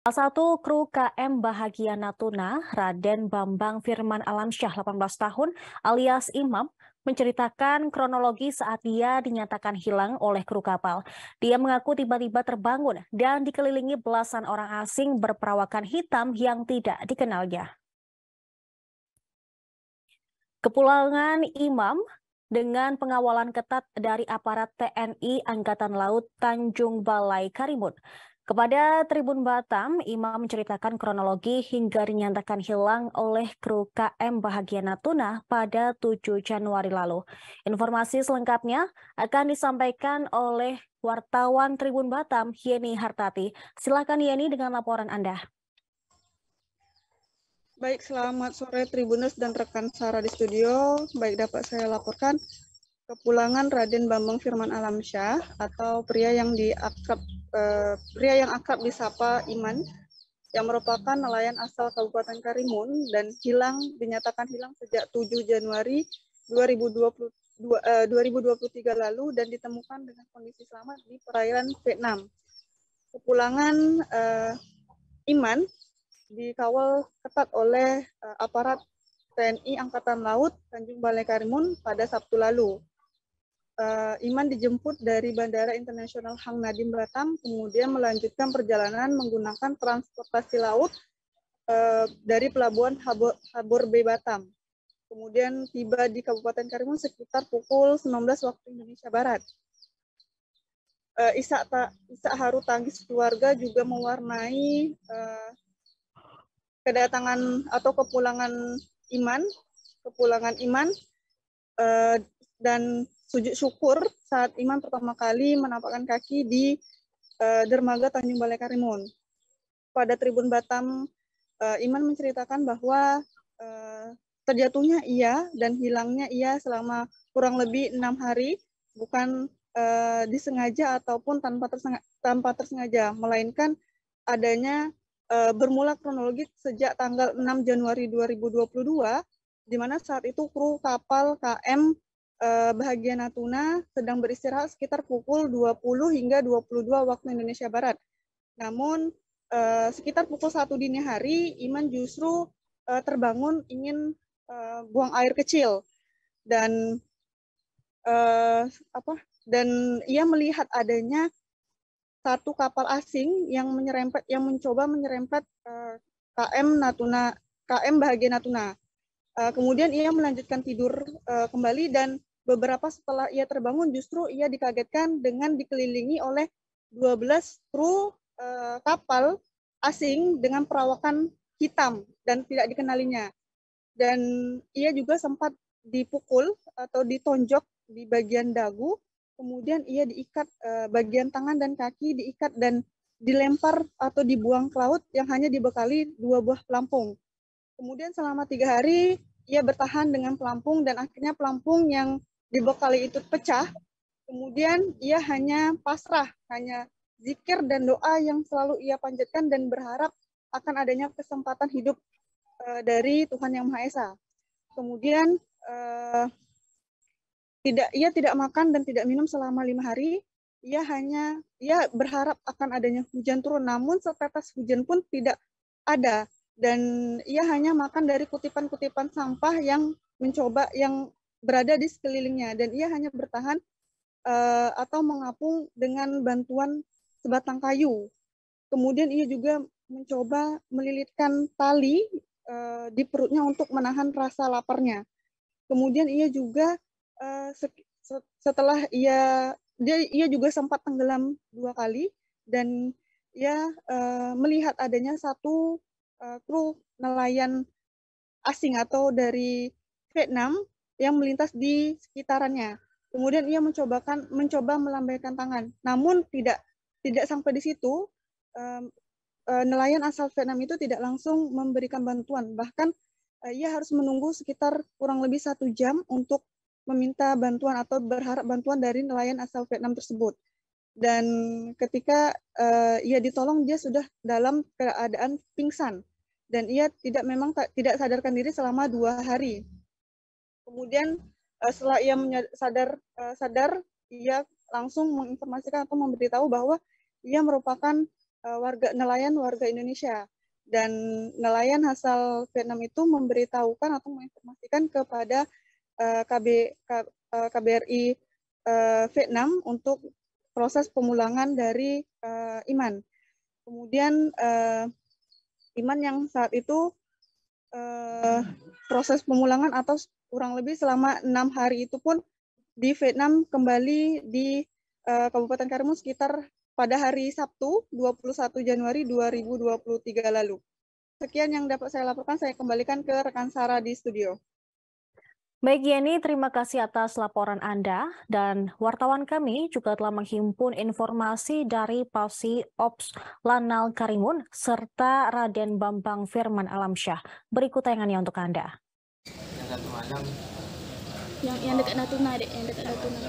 Salah satu kru KM Bahagia Natuna, Raden Bambang Firman Alamsyah, 18 tahun, alias Imam, menceritakan kronologi saat dia dinyatakan hilang oleh kru kapal. Dia mengaku tiba-tiba terbangun dan dikelilingi belasan orang asing berperawakan hitam yang tidak dikenalnya. Kepulangan Imam dengan pengawalan ketat dari aparat TNI Angkatan Laut Tanjung Balai Karimun. Kepada Tribun Batam, Imam menceritakan kronologi hingga dinyatakan hilang oleh kru KM Bahagia Natuna pada 7 Januari lalu. Informasi selengkapnya akan disampaikan oleh wartawan Tribun Batam, Yeni Hartati. Silakan Yeni dengan laporan Anda. Baik, selamat sore Tribuners dan rekan Sarah di studio. Baik, dapat saya laporkan kepulangan Raden Bambang Firman Alamsyah atau pria yang akrab disapa Iman, yang merupakan nelayan asal Kabupaten Karimun dan dinyatakan hilang sejak 7 Januari 2023 lalu dan ditemukan dengan kondisi selamat di perairan Vietnam. Kepulangan Iman dikawal ketat oleh aparat TNI Angkatan Laut Tanjung Balai Karimun pada Sabtu lalu. Iman dijemput dari Bandara Internasional Hang Nadiem Batam, kemudian melanjutkan perjalanan menggunakan transportasi laut dari Pelabuhan Habor Bay Batam. Kemudian tiba di Kabupaten Karimun sekitar pukul 19 waktu Indonesia Barat. Isak haru tangis keluarga juga mewarnai kedatangan atau kepulangan Iman dan sujud syukur saat Iman pertama kali menampakkan kaki di dermaga Tanjung Balai Karimun. Pada Tribun Batam, Iman menceritakan bahwa terjatuhnya ia dan hilangnya ia selama kurang lebih 6 hari, bukan disengaja ataupun tanpa tersengaja, melainkan adanya bermula kronologi sejak tanggal 6 Januari 2022, di mana saat itu kru kapal KM Bahagia Natuna sedang beristirahat sekitar pukul 20 hingga 22 waktu Indonesia Barat. Namun sekitar pukul 1 dini hari, Iman justru terbangun ingin buang air kecil dan ia melihat adanya satu kapal asing yang mencoba menyerempet KM Bahagia Natuna. Kemudian ia melanjutkan tidur kembali dan beberapa setelah ia terbangun justru ia dikagetkan dengan dikelilingi oleh 12 kru kapal asing dengan perawakan hitam dan tidak dikenalinya. Dan ia juga sempat dipukul atau ditonjok di bagian dagu. Kemudian ia diikat bagian tangan dan kaki diikat dan dilempar atau dibuang ke laut yang hanya dibekali 2 buah pelampung. Kemudian selama 3 hari ia bertahan dengan pelampung dan akhirnya pelampung yang dibekali itu pecah. Kemudian ia hanya pasrah, hanya zikir dan doa yang selalu ia panjatkan dan berharap akan adanya kesempatan hidup dari Tuhan Yang Maha Esa. Kemudian ia tidak makan dan tidak minum selama 5 hari. Ia berharap akan adanya hujan turun, namun setetes hujan pun tidak ada. Dan ia hanya makan dari kutipan-kutipan sampah yang berada di sekelilingnya. Dan ia hanya bertahan atau mengapung dengan bantuan sebatang kayu. Kemudian ia juga mencoba melilitkan tali di perutnya untuk menahan rasa laparnya. Kemudian ia juga setelah ia juga sempat tenggelam 2 kali dan ia melihat adanya satu kru nelayan asing atau dari Vietnam yang melintas di sekitarannya. Kemudian ia mencoba melambaikan tangan, namun tidak sampai di situ. Nelayan asal Vietnam itu tidak langsung memberikan bantuan, bahkan ia harus menunggu sekitar kurang lebih 1 jam untuk meminta bantuan atau berharap bantuan dari nelayan asal Vietnam tersebut. Dan ketika ia ditolong, dia sudah dalam keadaan pingsan dan ia tidak sadarkan diri selama 2 hari. Kemudian setelah ia sadar, ia langsung menginformasikan atau memberitahu bahwa ia merupakan nelayan warga Indonesia. Dan nelayan asal Vietnam itu memberitahukan atau menginformasikan kepada KBRI Vietnam untuk proses pemulangan dari Iman. Kemudian Iman yang saat itu proses pemulangan atau kurang lebih selama 6 hari itu pun di Vietnam kembali di Kabupaten Karimun sekitar pada hari Sabtu 21 Januari 2023 lalu. Sekian yang dapat saya laporkan, saya kembalikan ke rekan Sarah di studio. Baik Yeni, terima kasih atas laporan Anda, dan wartawan kami juga telah menghimpun informasi dari Pavsi Ops Lanal Karimun serta Raden Bambang Firman Alamsyah. Berikut tayangannya untuk Anda. Yang satu malam yang dekat Natuna, Dek, yang dekat Natuna.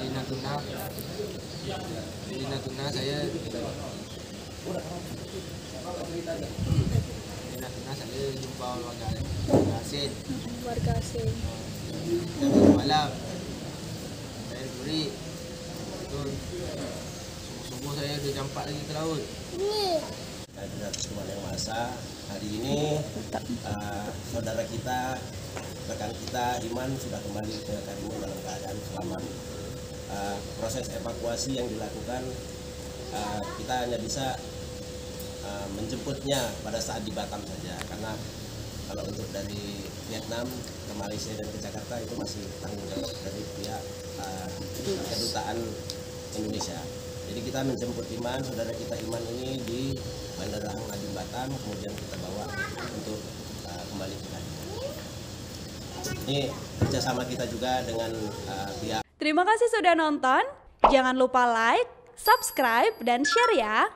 Di Natuna saya jumpa warga asing. Warga asing. Dan satu malam saya curi, subuh saya udah campak lagi ke laut. Hadirat Tuhan Yang Maha Esa, hari ini saudara kita, rekan kita Iman sudah kembali ke Karimun dalam keadaan selamat. Proses evakuasi yang dilakukan, kita hanya bisa menjemputnya pada saat di Batam saja, karena kalau untuk dari Vietnam ke Malaysia dan ke Jakarta itu masih tanggung jawab dari pihak kedutaan Indonesia. Jadi kita menjemput Iman, saudara kita Iman ini di Bandara Hang Nadiem Batam, kemudian kita bawa untuk kembali ke Karimun. Ini kerjasama kita juga dengan pihak. Terima kasih sudah nonton. Jangan lupa like, subscribe, dan share ya.